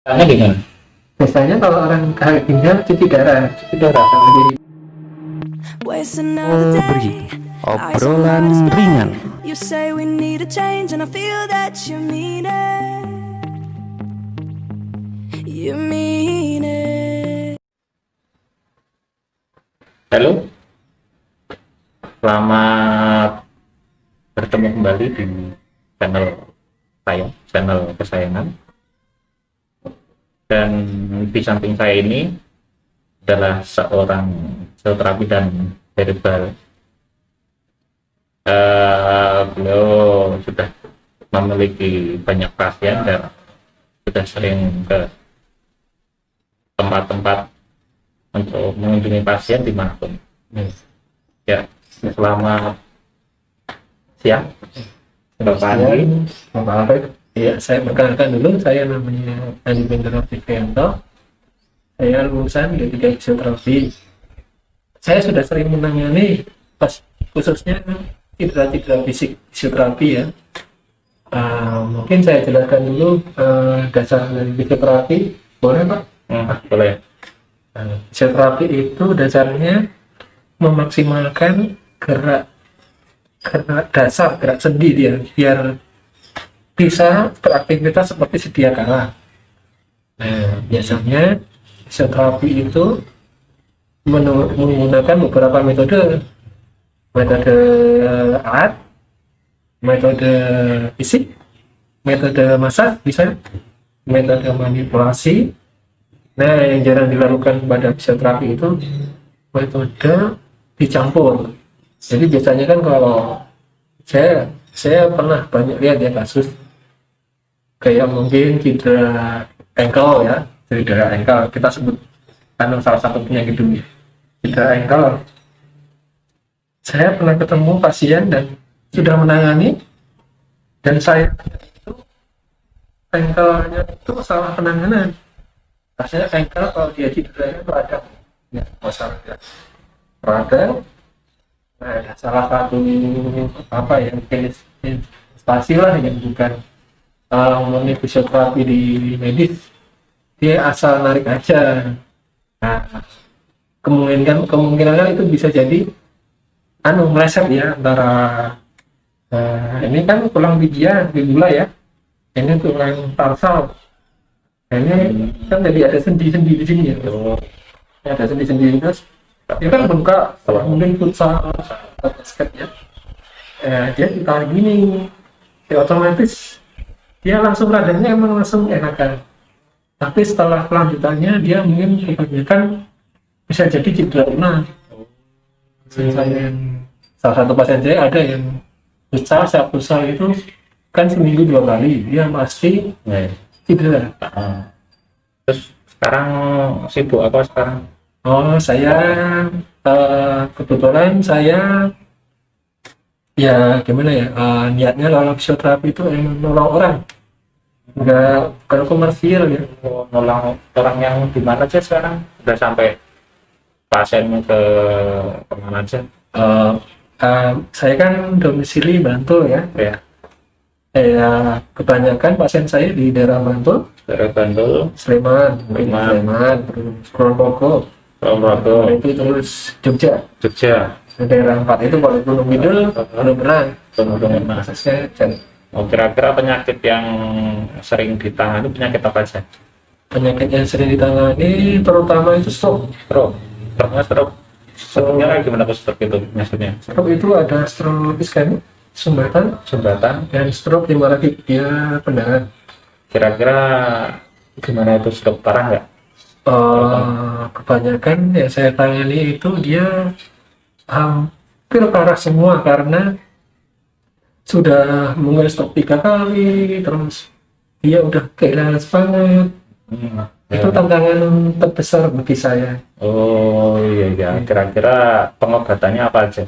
Caranya gimana? Biasanya kalau orang ginjal cuci darah. Cuci darah. Jadi Waste another Beri day. Eyes on obrolan what is ringan. mine. You say we need a change, and I feel that you mean it. You mean it. Halo, selamat bertemu kembali di channel saya, channel kesayangan. Dan di samping saya ini adalah seorang fisioterapi dan herbal. Beliau sudah memiliki banyak pasien dan sudah sering ke tempat-tempat untuk mengunjungi pasien dimanapun. Ya, selamat siang Bapak Andi. Bapak Arif. Iya, saya perkenalkan dulu. Saya namanya Andi Bendera Vivianto. Saya lulusan D3 Fisioterapi. Saya sudah sering menangani khususnya cedera-cedera fisik fisioterapi ya. Mungkin saya jelaskan dulu dasar dari fisioterapi. Boleh Pak? Boleh. Fisioterapi itu dasarnya memaksimalkan gerak dasar, gerak sendi dia biar bisa beraktivitas seperti sedia kala. Nah, biasanya fisioterapi itu menggunakan beberapa metode alat, metode fisik, metode massage, bisa metode manipulasi. Nah, yang jarang dilakukan pada fisioterapi itu metode dicampur. Jadi biasanya kan kalau saya pernah banyak lihat ya kasus kayak mungkin cedera ankle ya, cedera ankle kita sebut karena salah satu penyakit dunia, cedera ankle. Saya pernah ketemu pasien dan sudah menangani, dan saya itu ankle-nya itu masalah penanganan. Rasanya ankle kalau dia cederanya radang, ya masalah ya radang. Nah, ada salah satu mungkin instansi lah yang bukan murni fisioterapi di medis, dia asal narik aja. Nah, kemungkinan itu bisa jadi meleset ya antara ini kan tulang fibula ya, ini tulang tarsal. Nah, ini kan jadi ada sendi-sendi di sini ya. Ada sendi-sendi terus dia kan buka mungkin futsal atau basket ya. Dia ditarik gini, ya otomatis dia langsung radangnya emang langsung enakan. Tapi setelah kelanjutannya dia mungkin kebanyakan bisa jadi cedera ulna. Salah satu pasien saya ada yang futsal itu kan seminggu 2 kali dia pasti cedera. Terus sekarang sibuk apa sekarang? Saya kebetulan saya ya gimana ya, niatnya kalau fisioterapi itu emang nolong orang, bukan komersil ya. Nolong orang yang gimana aja sekarang? Udah sampai pasien ke kemana aja? Saya kan domisili Bantul ya. Ya, Kebanyakan pasien saya di daerah Bantul, dari Bandung, Sleman, Sleman. terus Kulon Progo, itu terus Jogja. Jogja. Daerah 4 itu kalau Gunung Kidul belum pernah. Aksesnya dan Kira-kira penyakit yang sering ditangani penyakit apa aja? penyakit yang sering ditangani terutama itu stroke. Stroke. Stroke-nya kayak gimana stroke itu maksudnya? Stroke itu ada stroke iskemik, sumbatan, dan stroke hemoragik, dia pendarahan. Kira-kira gimana itu, stroke parah nggak? Kebanyakan yang saya tangani itu dia hampir parah semua karena sudah mungkin stroke 3 kali, terus dia udah kehilangan semangat. Itu tantangan terbesar bagi saya. Oh iya. Kira-kira pengobatannya apa aja?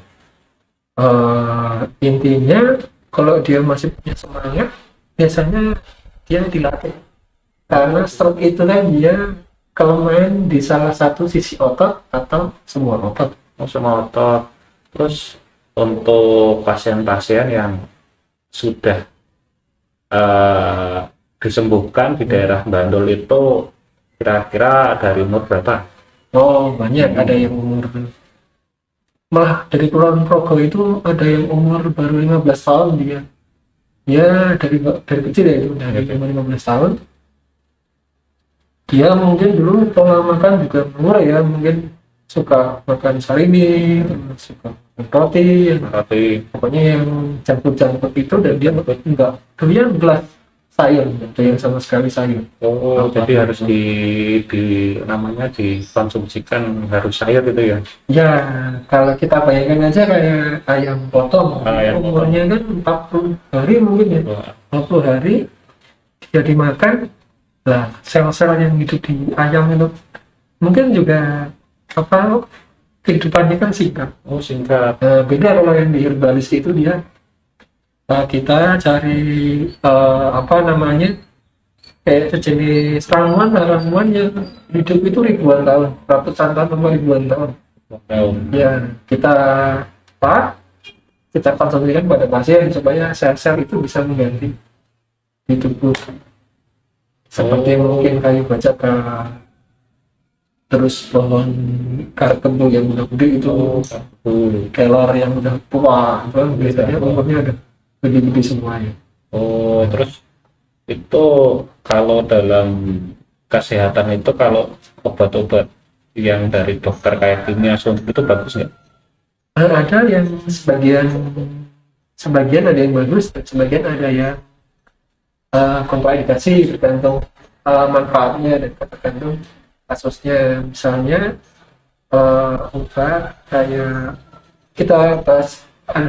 Intinya kalau dia masih punya semangat, biasanya dia dilatih. Karena stroke itu kan dia kelemahan di salah satu sisi otot atau semua otot. Semua otot. Terus untuk pasien-pasien yang sudah disembuhkan di daerah Bandul itu kira-kira dari umur berapa? Oh banyak, ada yang umur, malah dari Kulon Progo itu ada yang umur baru 15 tahun dia. Ya dari kecil ya, itu dari umur 15 tahun. Dia mungkin dulu pola makan juga murah ya, mungkin suka makan sarimi, suka makan roti, Berarti pokoknya yang campur-campur itu, dan dia enggak doyan gelas sayur, enggak doyan sama sekali sayur. jadi harus di namanya dikonsumsikan harus sayur gitu ya. Ya, kalau kita bayangkan aja kayak ayam potong, Ayam umurnya kan 40 hari mungkin ya, 40 hari dia dimakan. Lah, sel-sel yang hidup di ayam itu mungkin juga apa, kehidupannya kan singkat. Oh singkat. Beda kalau yang di herbalis itu dia kita cari apa namanya, kayak sejenis ramuan yang hidup itu ribuan tahun, ratusan tahun atau ribuan tahun. Tahun. Ya, kita konsumsikan pada pasien supaya sel-sel itu bisa mengganti di tubuh. Seperti mungkin kayu bajaka, terus pohon kartembu yang udah gede itu, kelor yang udah tua, itu biasanya umurnya ada gede-gede semuanya. Terus itu kalau dalam kesehatan itu kalau obat-obat yang dari dokter kayak kimia suntik itu bagus nggak? Ada yang sebagian ada yang bagus, dan sebagian ada yang kontraindikasi, tergantung manfaatnya dan tergantung kasusnya. Misalnya obat kayak kita bahas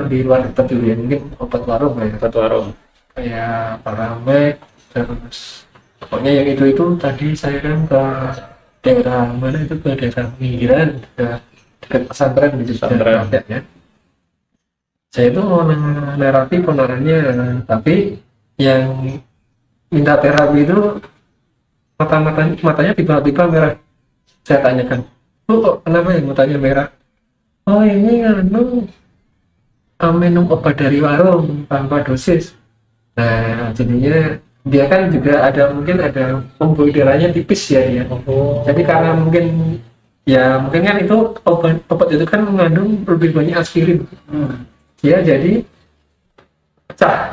di luar kita dulu ya, mungkin obat warung ya, Obat warung. kayak Paramek, terus pokoknya yang itu tadi saya kan ke daerah mana itu, ke daerah pinggiran dekat pesantren di Pesantren. Jogja ya. Saya itu mau nerapi ponakannya, tapi yang minta terapi itu matanya tiba-tiba merah. Saya tanyakan, kok kenapa ya matanya merah? Oh ini minum obat dari warung tanpa dosis. Nah jadinya dia kan juga mungkin ada pembuluh darahnya tipis ya. Jadi karena mungkin kan itu obat itu kan mengandung lebih banyak aspirin. Ya jadi pecah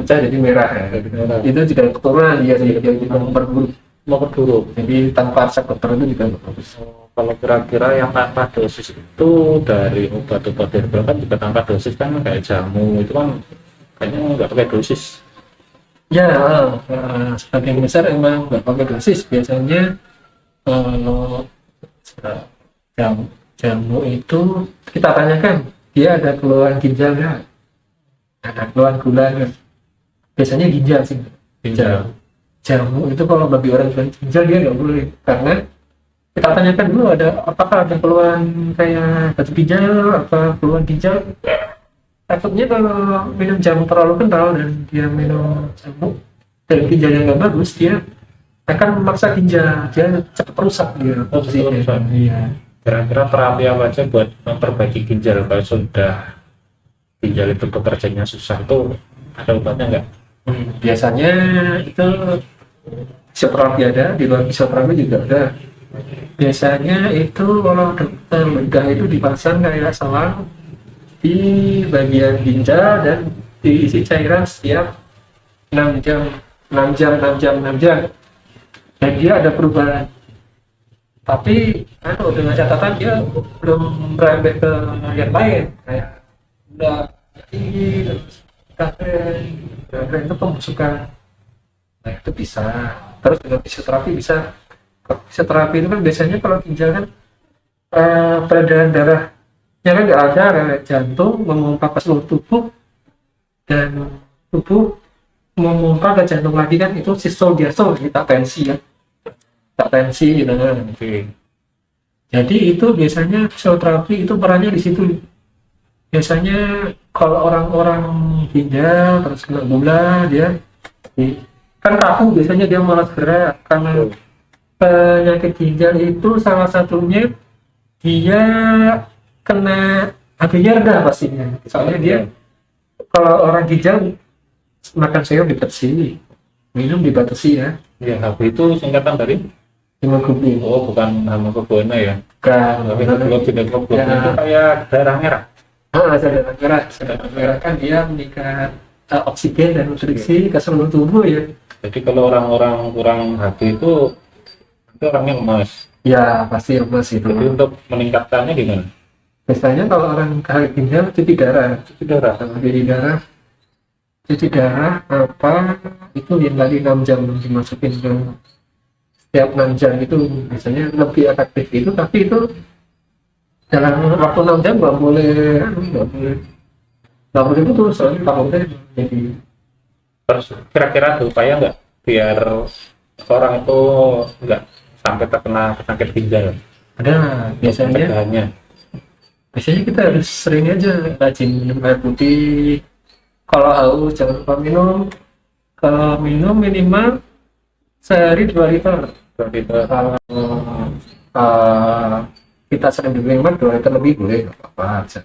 jadi merah ya. Itu juga keturunan dia memperburuk. Jadi tanpa resep dokter itu juga bagus. Kalau kira-kira yang tanpa dosis itu dari obat-obat herbal kan juga tanpa dosis kan, kayak jamu itu kan kayaknya nggak pakai dosis. Ya, sebagian besar emang nggak pakai dosis. Biasanya kalau jamu itu kita tanyakan dia ada keluhan ginjal nggak, ada keluhan gula nggak. Biasanya ginjal sih. Jamu itu kalau bagi orang dengan ginjal dia nggak boleh, karena kita tanyakan dulu apakah ada keluhan kayak batu ginjal, apa keluhan ginjal. Takutnya kalau minum jamu terlalu kental dan dia minum jamu dan ginjalnya nggak bagus, dia akan memaksa ginjal, dia cepat rusak dia. Iya. Kira-kira terapi apa aja buat memperbaiki ginjal kalau sudah ginjal itu bekerjanya susah, itu ada obatnya nggak? Biasanya itu fisioterapi ada, di luar fisioterapi juga ada. Biasanya itu kalau dokter bedah itu dipasang kayak selang di bagian ginjal dan diisi cairan setiap 6 jam. Dan dia ada perubahan. Tapi dengan catatan dia belum beranjak ke yang lain, kayak udah tinggi, terus kafein itu pembusukan. Nah itu bisa. Terus dengan fisioterapi bisa. Fisioterapi itu kan biasanya kalau ginjal kan peredaran darahnya kan nggak ada, kayak jantung memompa ke seluruh tubuh dan tubuh memompa ke jantung lagi, kan itu sistol diastol, kita tensi ya, tak tensi gitu kan. Jadi itu biasanya fisioterapi itu perannya di situ. Biasanya kalau orang-orang ginjal terus kena gula, dia kan kaku, biasanya dia malas gerak karena penyakit ginjal itu salah satunya dia kena HB-nya rendah pastinya. Soalnya dia kalau orang ginjal makan sayur dekat sini, minum dibatasi ya, Ya, HB itu singkatan dari, hemoglobin. oh bukan hemoglobina ya. Bukan. Hemoglobin Ya. itu kayak darah merah. Sedangkan merah kan dia meningkat oksigen dan nutrisi ke seluruh tubuh ya. Jadi kalau orang-orang kurang HB itu orangnya emas. Ya pasti lemas itu. Jadi untuk meningkatkannya gimana? Biasanya kalau orang kaya ginjal cuci darah, Itu darah. cuci darah apa itu yang tadi 6 jam dimasukin ke setiap 6 jam itu biasanya lebih efektif itu, tapi itu dalam waktu 6 jam nggak boleh putus, soalnya takutnya jadi Terus kira-kira ada upaya nggak biar orang itu nggak sampai terkena penyakit ginjal? ada. Biasanya kita harus sering aja rajin minum air putih. Kalau haus jangan lupa minum. Kalau minum minimal sehari 2 liter. Berarti itu Kalau kita sering minum 2 liter lebih boleh, nggak apa-apa.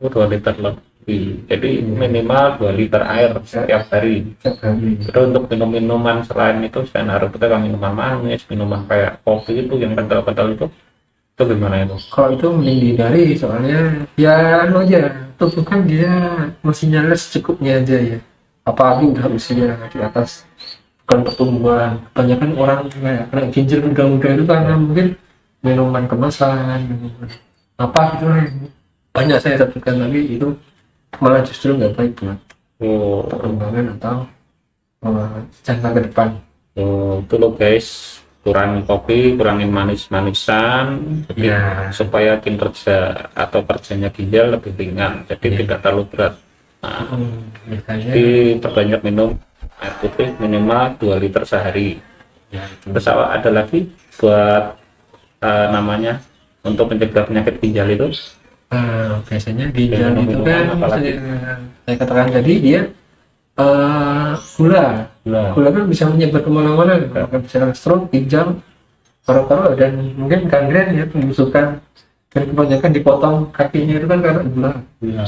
2 liter lebih. Jadi minimal 2 liter air setiap hari. Setiap hari. Terus untuk minum-minuman selain itu, selain air putih, kalau minuman manis, minuman kayak kopi itu yang kental-kental itu gimana itu? Kalau itu mending dihindari, soalnya ya anu aja, tubuh kan dia masih nyala secukupnya aja ya. Apalagi udah usia di atas, bukan pertumbuhan. Kebanyakan orang kayak kena ginjal muda-muda itu karena mungkin minuman kemasan, minuman apa gitu banyak saya sebutkan, tapi itu malah justru nggak baik buat Oh, perkembangan atau jangka ke depan. itu loh guys, kurangin kopi, kurangin manis-manisan, Ya. supaya kinerja atau kerjanya ginjal lebih ringan, jadi tidak terlalu berat. Nah, Biasanya jadi perbanyak minum air putih minimal 2 liter sehari. ya itu. Terus ada lagi buat namanya untuk mencegah penyakit ginjal itu? Biasanya ginjal Minum itu minuman kan apa lagi? saya katakan tadi dia gula Gula. kan bisa menyebar kemana-mana, bisa stroke ginjal, paru-paru, dan mungkin gangren ya, pembusukan, dan kebanyakan dipotong kakinya itu kan karena gula. Gula.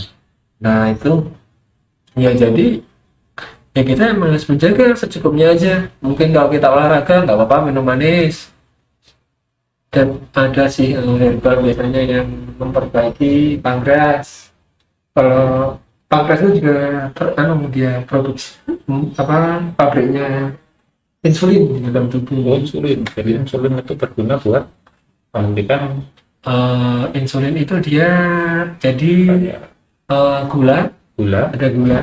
Nah itu ya, jadi ya kita emang harus menjaga secukupnya aja. Mungkin kalau kita olahraga nggak apa-apa minum manis, dan ada sih herbal biasanya yang memperbaiki pankreas. Kalau pankreas itu juga dia produksi pabriknya insulin di dalam Oh, tubuh. insulin. Jadi insulin itu berguna buat menghentikan Insulin itu dia jadi kayak gula, gula, ada gula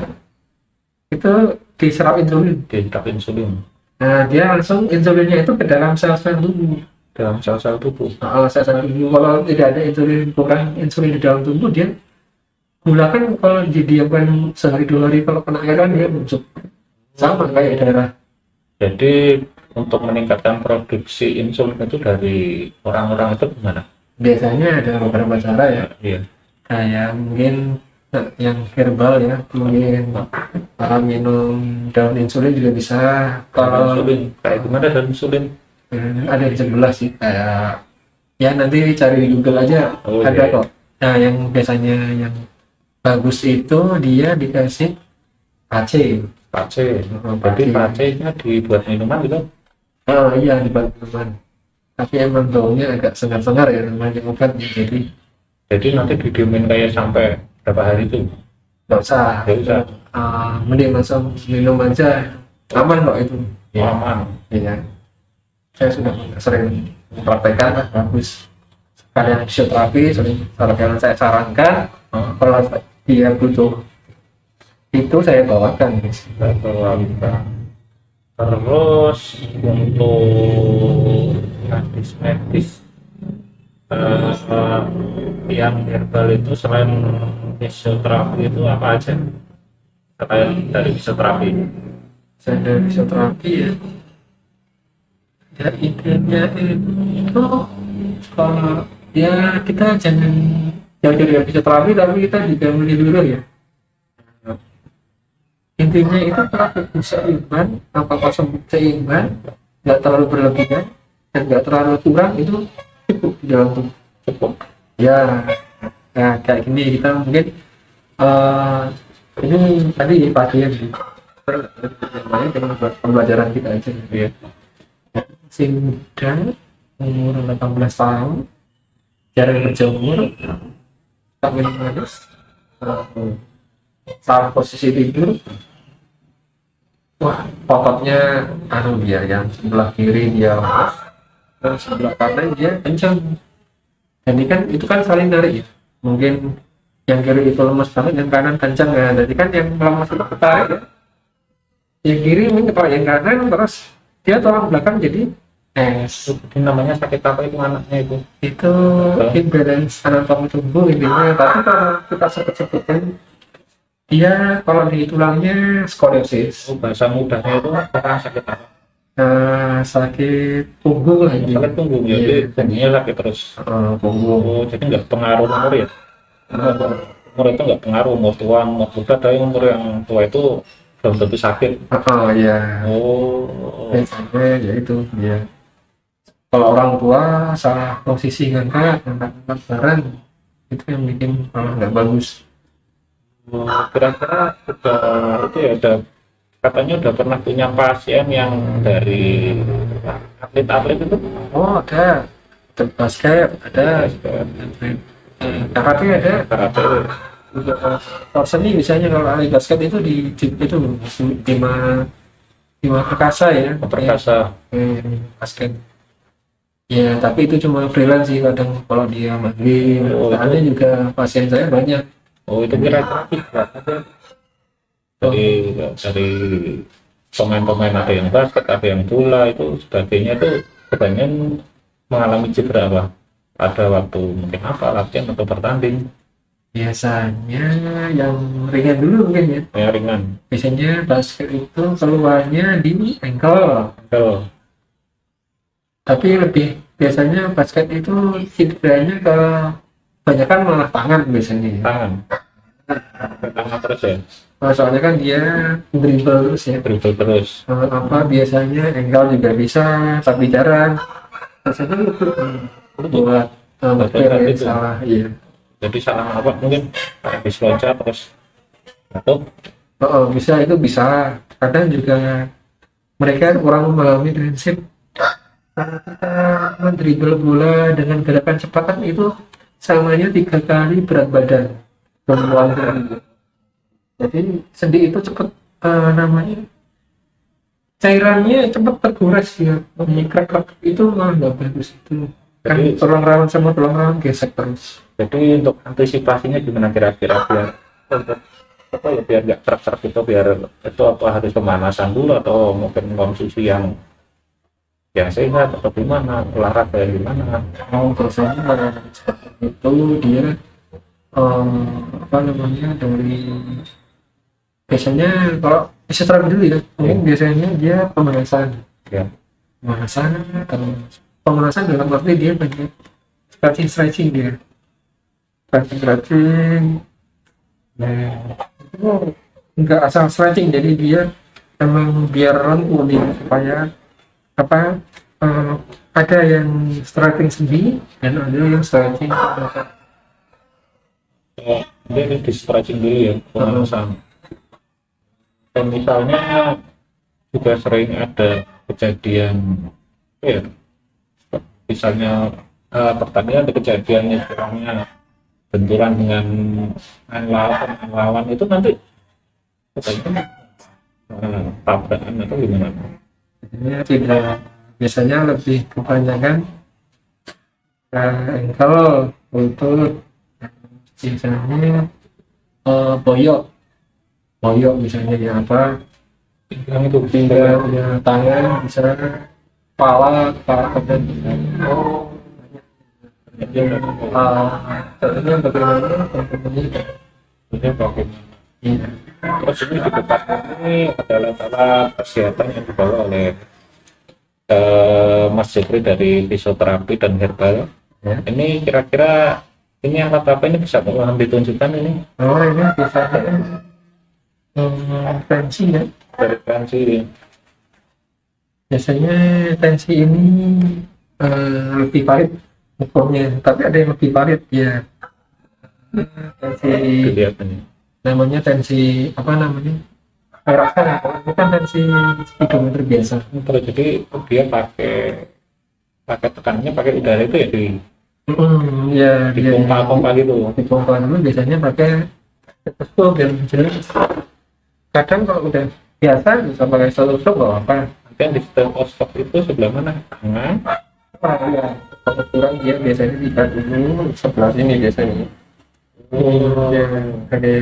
itu diserap insulin. detak insulin Nah dia langsung insulinnya itu ke dalam sel-sel tubuh. dalam sel-sel tubuh. Sel-sel tubuh, kalau tidak ada insulin, kurang insulin di dalam tubuh, dia gula kan kalau didiamkan sehari 2 hari, kalau kena air kan dia busuk, sama kayak darah. Jadi untuk meningkatkan produksi insulin itu dari orang-orang itu gimana? Biasanya ada beberapa cara ya, Iya. kayak mungkin yang herbal ya, mungkin minum daun insulin juga bisa. Kalau Insulin kayak gimana dan insulin? ada yang sebelah sih, kayak ya nanti cari di Google aja, Oh, ada iya. kok. Nah yang biasanya yang bagus itu dia dikasih AC. Pace. Jadi pace-nya dibuat minuman gitu. Iya dibuat minuman, tapi emang baunya agak segar-segar ya, namanya obat ya, jadi Nanti didiemin kayak sampai berapa hari itu? nggak usah. Nggak usah. Mending langsung minum aja, aman kok itu. Oh, aman. Iya, saya sudah sering mempraktekkan lah, bagus. Kalian fisioterapi sering, kalau kalian saya sarankan, kalau dia butuh itu saya bawakan guys. Terus untuk medis yang herbal itu selain fisioterapi itu apa aja? Selain dari fisioterapi? Saya dari fisioterapi ya. Ya intinya itu kalau ya kita jangan jauh dari fisioterapi, tapi kita juga meneliti ya. Intinya itu terapi seimbang, apa seimbang, nggak terlalu berlebihan dan nggak terlalu kurang, itu cukup di dalam tubuh. Cukup. Ya, kayak gini kita mungkin ini tadi pagi ya, yang lain dengan pembelajaran kita aja. Iya. Masih muda, umur 18 tahun, jarang berjemur, tak minum manis, salah posisi tidur. Wah, ototnya dia yang sebelah kiri dia lemas, dan sebelah kanan dia kencang. Jadi kan itu kan saling narik ya. Mungkin yang kiri itu lemas banget, yang kanan kencang ya. Jadi kan yang lemas itu ketarik ya. Yang kiri mungkin kalau yang kanan terus dia tulang belakang jadi es. Ini namanya sakit apa itu anaknya itu? Itu imbalance anatomi tubuh intinya. Tapi kalau kita sebut-sebutkan dia kalau di tulangnya skoliosis. Oh, bahasa mudahnya itu orang sakit apa? Sakit punggung lah ini. Sakit punggung ya, Iya. jadi punggungnya sakit terus. Punggung. Oh, jadi nggak pengaruh umur ya? Umur itu nggak pengaruh, umur tua, umur muda, tapi umur yang tua itu belum tentu sakit. Iya. Oh, Biasanya ya itu dia. Kalau orang tua salah posisi ngangkat barang itu yang bikin nggak bagus. kira-kira udah itu ya udah katanya udah pernah punya pasien yang dari atlet-atlet itu? Oh ada basket, ada karate, ada Karate. sport seni misalnya. Kalau ahli basket itu di itu Bima Perkasa ya, Perkasa. basket ya. Tapi itu cuma freelance sih kadang kalau dia manggil. Oh, Ada juga pasien saya banyak. Oh, itu kira-kira dari pemain-pemain, ada yang basket, ada yang bola itu sebagainya, itu kebanyakan mengalami cedera apa pada waktu mungkin apa latihan atau bertanding. Biasanya yang ringan dulu mungkin ya. Yang ringan. Biasanya basket itu keluarnya di ankle. Kalau Tapi lebih biasanya basket itu cederanya ke kebanyakan malah tangan biasanya ya. tangan terus ya, Soalnya kan dia dribble terus ya. dribble terus. Biasanya ankle juga bisa, tapi jarang. Biasanya itu buat bakteri itu. salah, iya. Jadi salah apa mungkin habis loncat terus jatuh. Bisa, itu bisa. Kadang juga mereka kurang memahami prinsip. Kalau kita mendribble bola dengan gerakan cepat kan itu samanya 3 kali berat badan. Jadi sendi itu cepat cairannya cepat terkuras ya. Krek itu malah nggak bagus itu. Kan Jadi- tulang rawan sama tulang rawan gesek terus. Jadi untuk antisipasinya gimana kira-kira biar apa ya, biar nggak kerak itu, biar itu apa harus pemanasan dulu atau mungkin konsumsi yang sehat atau gimana, olahraga yang gimana? Biasanya kalau seperti itu dia dari biasanya kalau fisioterapis dulu ya, mungkin biasanya dia pemanasan Ya. pemanasan dalam arti dia banyak stretching dia stretching. Nah itu nggak asal stretching, jadi dia emang biar lentur dia supaya ada yang stretching sendi dan ada yang stretching Ini di stretching dulu ya, pemanasan. Dan misalnya juga sering ada kejadian ya, misalnya pertandingan ada kejadian istilahnya benturan dengan lawan itu nanti katanya tabrakan atau gimana? tidak. Biasanya lebih kebanyakan ankle, lutut, biasanya boyok misalnya ya, Yang itu tinggal ya, tangan bisa, kepala dan contohnya bagaimana iya. Terus ini di depan ini adalah alat kesehatan yang dibawa oleh Mas Jeffrey dari fisioterapi dan herbal. Ya. Ini kira-kira ini alat apa ini bisa tolong ditunjukkan ini? Ini biasanya tensi ya. Dari tensi. Biasanya tensi ini lebih valid ukurnya, tapi ada yang lebih valid ya. Tensi Dilihat ini. namanya tensi rasakan itu kan tensi speedometer biasa. Terus jadi dia pakai tekanannya pakai udara itu ya Ya di dia pompa-pompa gitu. di pompa dulu biasanya pakai stetoskop yang jelas. Kadang kalau udah biasa bisa pakai stetoskop nggak apa. Nanti yang di stetoskop itu sebelah mana? Kanan. Ya kalau kurang dia biasanya dilihat dulu sebelah sini biasanya. Ya pakai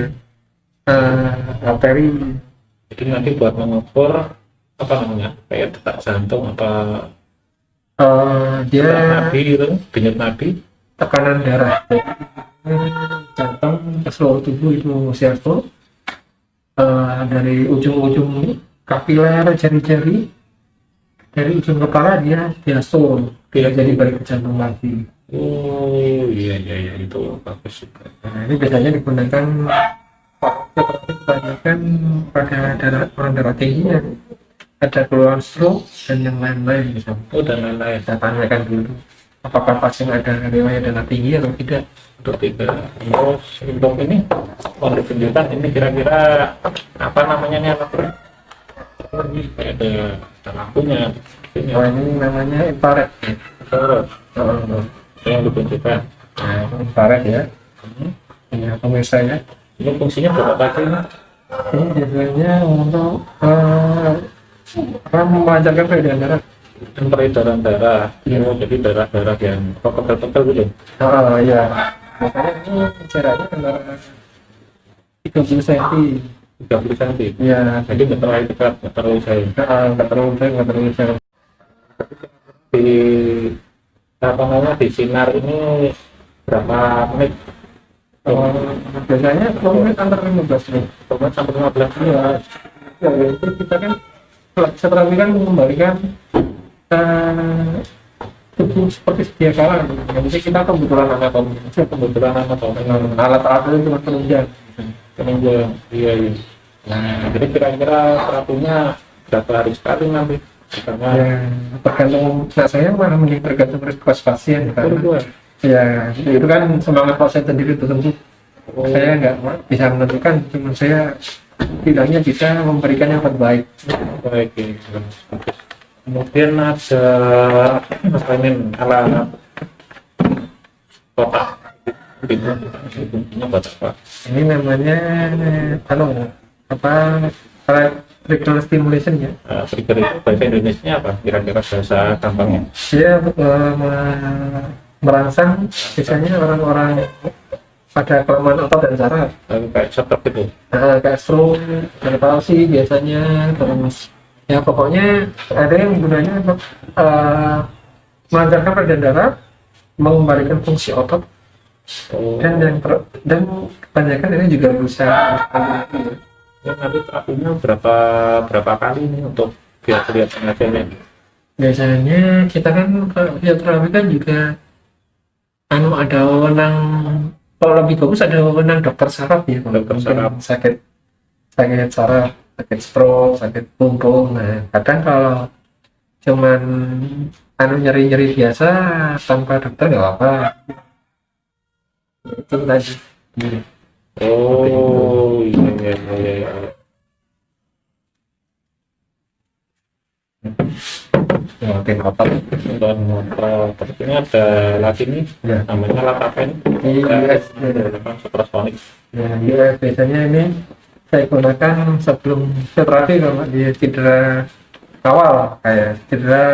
arteri. Jadi nanti buat mengukur apa namanya, kayak detak jantung apa Dia detak nadi gitu, denyut nadi. tekanan darah jantung ke seluruh tubuh itu siapa dari ujung-ujung kapiler jari-jari dari ujung kepala dia diasur dia jadi balik ke jantung lagi. Oh iya itu bagus juga. Nah, ini biasanya digunakan kebanyakan pada orang darah tinggi ya, ada keluhan stroke dan yang lain-lain gitu. Oh dan lain-lain. Kita tanyakan dulu apakah pasien ada riwayat darah tinggi atau tidak. Untuk terus untuk ini mau ditunjukkan ini kira-kira apa namanya nih alat berat? Ini kayak ada lampunya. Ini namanya infrared. Terus yang ditunjukkan. Nah, infrared ya. Ini pemirsa ya. Ini fungsinya buat apa sih? Ini biasanya untuk memancarkan peredaran darah. Peredaran darah. Jadi darah-darah yang pegel-pegel gitu. Iya. Makanya ini jaraknya antara 30 cm. 30 cm. Ya, Jadi nggak terlalu dekat, nggak terlalu jauh. nggak terlalu jauh, nggak terlalu jauh. Di apa namanya di sinar ini berapa menit? Biasanya kalau menit antara 15 menit. Sampai 15 menit. Ya, itu kita kan setelah kan mengembalikan tubuh seperti sedia kala. Jadi kita kebetulan anatomi, alat-alat itu cuma penunjang. Iya. Nah, jadi kira-kira terapinya berapa hari sekali nanti? Karena Ya, tergantung. Nah, saya malah mending tergantung request pasien karena ya itu kan semangat pasien sendiri itu tentu. Saya nggak bisa menentukan, cuma saya tidaknya bisa memberikan yang terbaik. baik ini. Kemudian ada apa ini alat kotak itu fungsinya buat apa? Ini namanya electrical stimulation ya. Trigger itu bahasa Indonesia apa? Kira-kira bahasa gampangnya? Dia merangsang biasanya orang-orang pada kelemahan otot dan saraf. Kayak shock gitu. Kayak stroke, ada palsi biasanya, terus ya pokoknya ada yang gunanya untuk melancarkan peredaran darah, mengembalikan fungsi otot, dan kebanyakan ini juga bisa Ya, nanti terapinya berapa kali nih untuk biar kelihatan hasilnya? biasanya kita kan fizioterapi kan juga ada wewenang, kalau lebih bagus ada wewenang dokter saraf ya, kalau Dokter saraf. sakit saraf, sakit stroke, sakit punggung. Nah, kadang kalau cuman nyeri-nyeri biasa tanpa dokter nggak apa-apa. Itu tadi. Oh iya. Makin otot. Dan terus ini ada lagi nih Ya. namanya alat apa ini? Iya. Supersonik. Ya, dia biasanya ini saya gunakan sebelum terapi kalau dia cedera awal, kayak cedera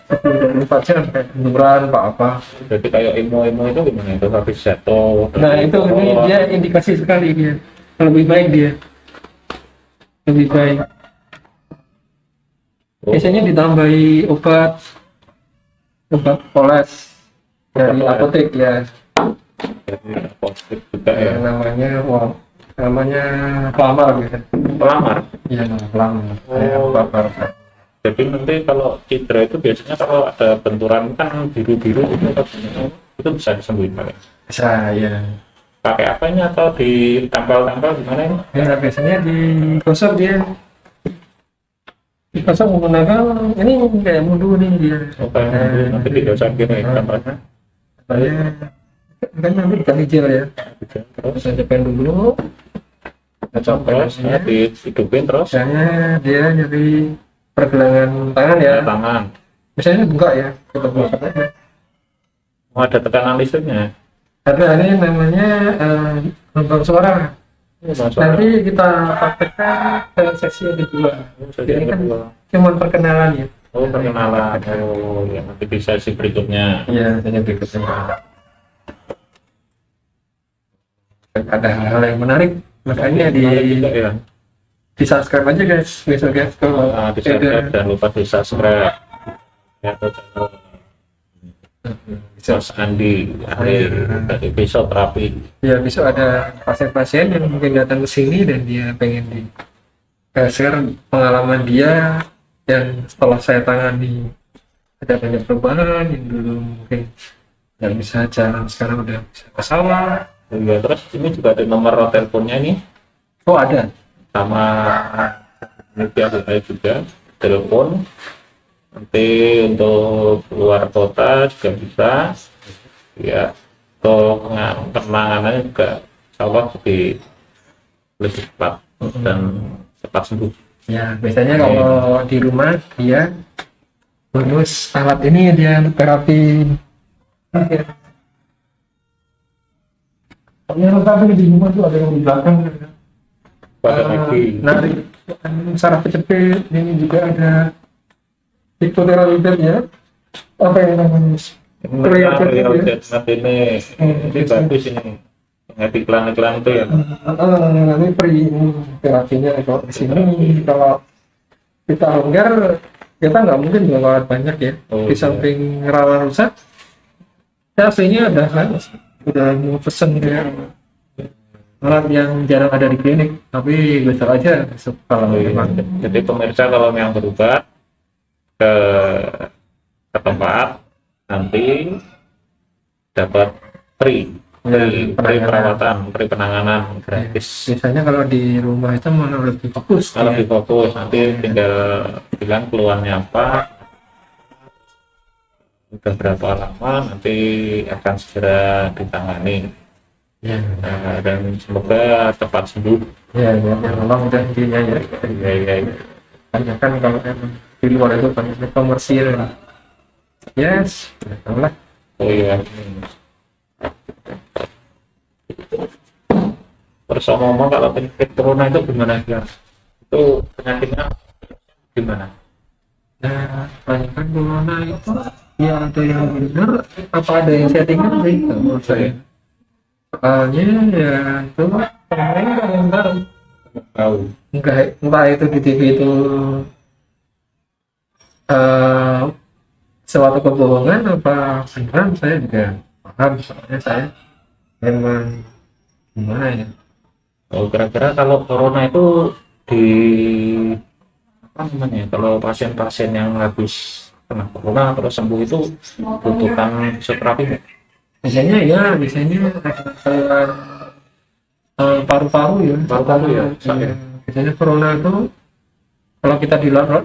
10-24 jam kayak benturan apa. Jadi kayak emo itu gimana itu habis jatuh? Nah itu ini dia indikasi sekali dia lebih baik biasanya ditambahi obat poles dari Obat apotek ya. Jadi positif juga ya. Namanya pelamar gitu. Pelamar. Iya, pelamar. Pelamar. Jadi nanti kalau cedera itu biasanya kalau ada benturan kan biru-biru itu bisa disembuhin pakai. Bisa ya. Pakai apa ini atau ditempel-tempel gimana ini? Ya biasanya digosok dia. Digosok menggunakan ini kayak mundu nih dia. Oke, nanti digosok gini tempelnya. Saya kan nanti dikasih gel ya. Terus Saya jepit dulu. terus ya, dihidupin terus misalnya dia nyeri pergelangan tangan ya, tangan. misalnya buka ya, kita buka aja. Oh, ada tekanan listriknya. Karena ini namanya gelombang suara. Nanti kita praktekkan ke sesi yang kedua. Jadi kan cuma perkenalan ya. Oh, perkenalan. Oh, ya nanti di sesi berikutnya. Iya, sesi berikutnya. Ada hal-hal yang menarik, makanya Ya. di subscribe aja guys, besok guys. Kalau Di subscribe, jangan lupa di subscribe. Ya, channel Mas Andi hari dari besok terapi. ya besok ada pasien-pasien yang mungkin datang ke sini dan dia pengen di share pengalaman dia yang setelah saya tangani ada banyak perubahan yang dulu mungkin nggak bisa jalan sekarang udah bisa ke sawah. Ya, terus ini juga ada nomor teleponnya nih Oh ada. sama media saya juga telepon. Nanti untuk luar kota juga bisa. Ya, untuk penanganannya juga insya Allah lebih cepat dan cepat sembuh. Ya biasanya kalau di rumah dia bonus alat ini dia untuk terapi. Pokoknya lengkap ini di rumah tuh ada yang di belakang. Pada lagi Narik saraf kejepit, ini juga ada hipoterapinya. Apa yang namanya? Nanti ini bagus ini nggak iklan-iklan itu ya. Nanti terapinya kalau di sini kalau kita longgar kita nggak mungkin bawa banyak ya. Oh, Di samping rawan rusak, ya aslinya ada kan, udah mau pesen ya alat yang jarang ada di klinik, tapi besok aja besok kalau memang. Jadi pemirsa kalau yang berobat ke tempat nanti dapat free perawatan, free penanganan gratis. Biasanya kalau di rumah itu malah lebih fokus. Kalau ya. di fokus nanti tinggal bilang keluhannya apa, udah berapa lama, nanti akan segera ditangani. Ya, Dan semoga cepat sembuh. ya, ya, memang udah intinya ya. Ya. Banyak kan kalau emang di luar itu banyaknya komersil. Yes, betul lah. Oh iya. Terus ngomong kalau penyakit corona itu gimana ya? Itu penyakitnya gimana? Nah, banyak kan corona itu ya ada yang benar, apa ada yang settingan sih menurut saya. Soalnya ya itu pemerintah yang tahu. Tahu. Entah itu di TV itu suatu kebohongan apa beneran, saya juga paham. Soalnya saya memang gimana ya, Oh, kira-kira kalau corona itu di apa namanya? Kalau pasien-pasien yang habis kena corona terus sembuh itu butuhkan fisioterapi nggak? biasanya ada keluhan paru-paru ya. Paru-paru ya, Iya. Biasanya corona itu kalau kita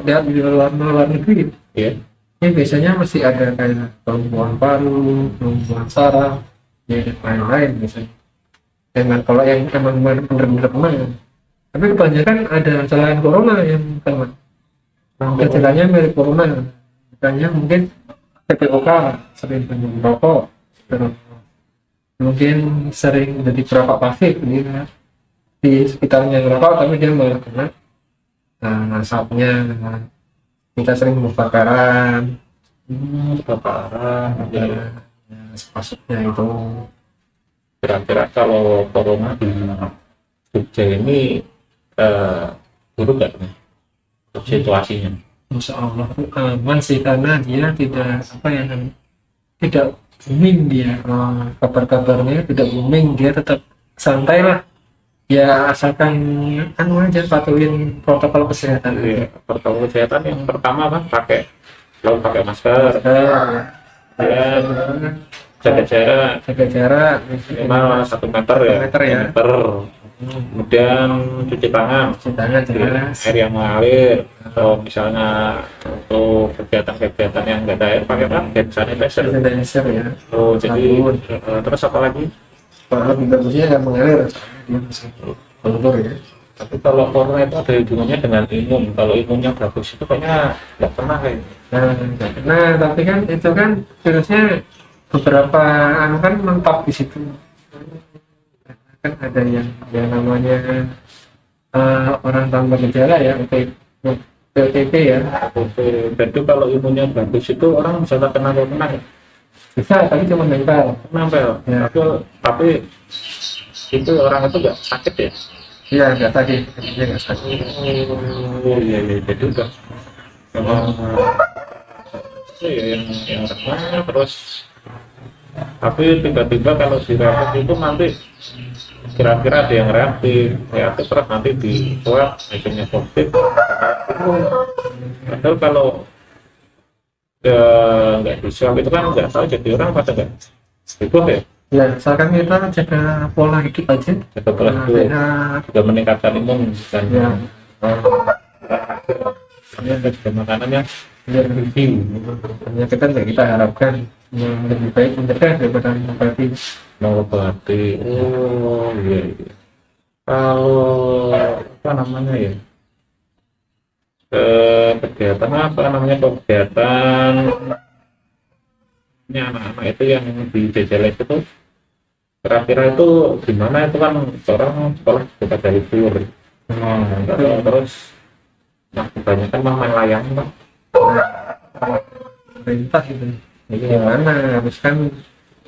lihat di luar negeri Iya. ya biasanya masih ada kayak kelumpuhan paru, kelumpuhan saraf, ya dan lain-lain biasanya. Dengan kalau yang emang benar-benar kena, tapi kebanyakan ada selain corona yang kena. Gejalanya mirip corona, misalnya mungkin PPOK, sering merokok, mungkin sering jadi perokok pasif gitu ya. Di sekitarnya ngerokok tapi dia malah kena. Nah, asapnya, kita sering kebakaran, Kebakaran. Ya. masuknya itu. Kira-kira kalau corona di Jogja ini buruk nggak nih situasinya? Insya Allah aman sih, karena dia tidak booming dia. Kabar-kabarnya tidak booming, dia tetap santai lah ya, asalkan aja patuhin protokol kesehatan. Iya, protokol kesehatan yang pertama kan selalu pakai masker, ya, jaga jarak minimal 1 meter ya, 1 meter ya. 1 meter. Kemudian cuci tangan jelas. air yang mengalir, atau misalnya untuk kegiatan-kegiatan yang nggak ada air pakai hand sanitizer. Sanitizer ya. Oh, jadi Sabun. terus apa lagi? Kalau lebih bagusnya yang mengalir, dia bisa luntur ya. Tapi kalau corona itu ada hubungannya dengan imun. Kalau imunnya bagus itu kayaknya nggak pernah kayak. Nah, tapi kan itu kan virusnya beberapa anu kan mentok di situ. Kan ada yang namanya orang tanpa gejala ya, PTP ya. Jadi kalau imunnya bagus itu orang bisa terkena corona ya? Bisa, tapi cuma nempel. Nempel. Ya. Tapi itu orang itu nggak sakit ya? Iya, nggak sakit. Dia nggak sakit. Oh iya, jadi udah memang itu ya yang renang terus. Tapi tiba-tiba kalau direaktif itu nanti kira-kira ada yang reaktif terus nanti di swab hasilnya positif. Padahal kalau nggak di swab itu kan nggak tahu, jadi orang pada nggak heboh ya. Ya, misalkan kita jaga pola hidup aja. Jaga pola hidup juga meningkatkan imun dan Ya. juga makanannya Ya, review. Penyakit kan nggak kita harapkan yang lebih baik mencegah daripada mengobati. mengobati. Oh iya, iya. Kalau apa namanya ya, kegiatan apa namanya, kegiatan ini anak-anak itu yang di JJLS itu kira-kira itu gimana? Itu kan orang sekolah juga dari libur. Terus kebanyakan main layang Pak. Perintah gitu. Iya. Gimana? Harus kan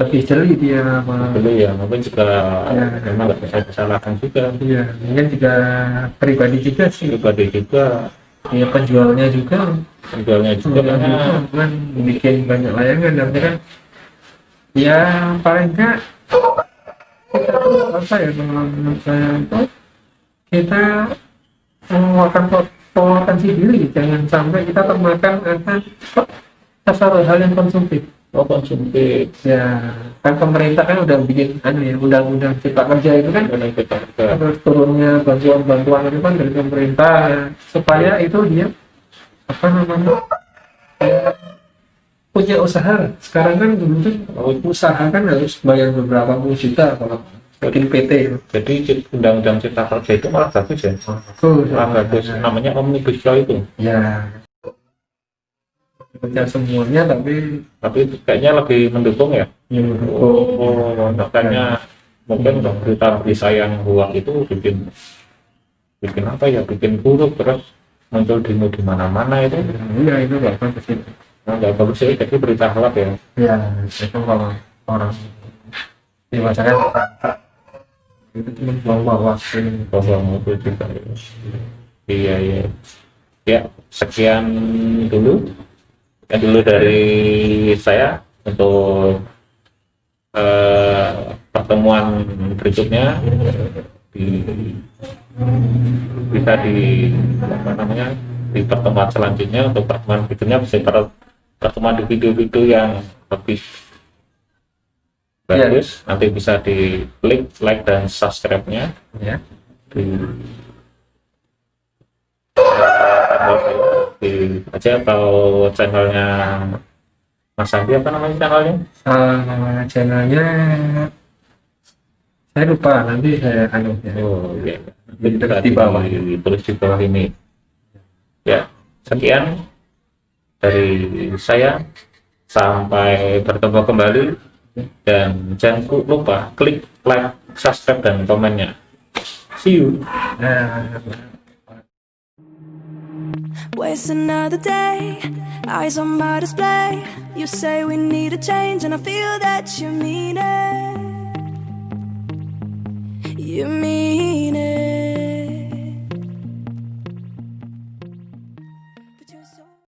lebih jeli dia sama. Dulu ya, mungkin juga Ya. memang nggak bisa disalahkan juga. Iya, mungkin juga pribadi juga sih. Pribadi juga, Ya, penjualnya juga. penjualnya juga karena Kan bikin banyak layangan, dan kan ya paling enggak kita tuh apa ya, kalau menurut saya itu kita mengeluarkan potensi diri, jangan sampai kita termakan akan dasar hal yang konsumtif. konsumtif. Ya, kan pemerintah kan udah bikin undang-undang cipta kerja itu kan, Dan kita juga terus turunnya bantuan itu kan dari pemerintah ya, supaya itu dia apa namanya, punya usaha. Sekarang kan dulu tuh usaha kan harus bayar beberapa puluh juta kalau bikin PT. jadi undang-undang cipta kerja itu malah bagus ya. Malah bagus, namanya Omnibus Law itu. Ya, kerja semuanya, tapi Tapi kayaknya lebih mendukung ya. yang Makanya mungkin berita-berita yang hoax itu bikin apa ya, bikin buruk, terus muncul demo di mana-mana itu. iya itu nggak bagus itu. Nggak bagus sih, jadi berita hoax ya. Ya, itu kalau orang dewasa kan itu cuma bawa waktu. Bahwa itu juga ya. Iya, iya. Ya, sekian dulu dari saya untuk pertemuan berikutnya bisa di apa namanya, di pertemuan selanjutnya. Untuk pertemuan berikutnya bisa pertemuan di video-video yang lebih bagus. Nanti bisa di klik like dan subscribe-nya Ya, di di aja, atau channelnya Mas Andi, apa namanya channelnya? channelnya saya lupa, nanti saya ya. Oh iya, Di bawah. tulis di bawah ini. Ya, sekian dari saya, sampai bertemu kembali, dan jangan lupa klik like, subscribe, dan komennya. See you. Nah, Waste another day, eyes on my display. You say we need a change, and I feel that you mean it. You mean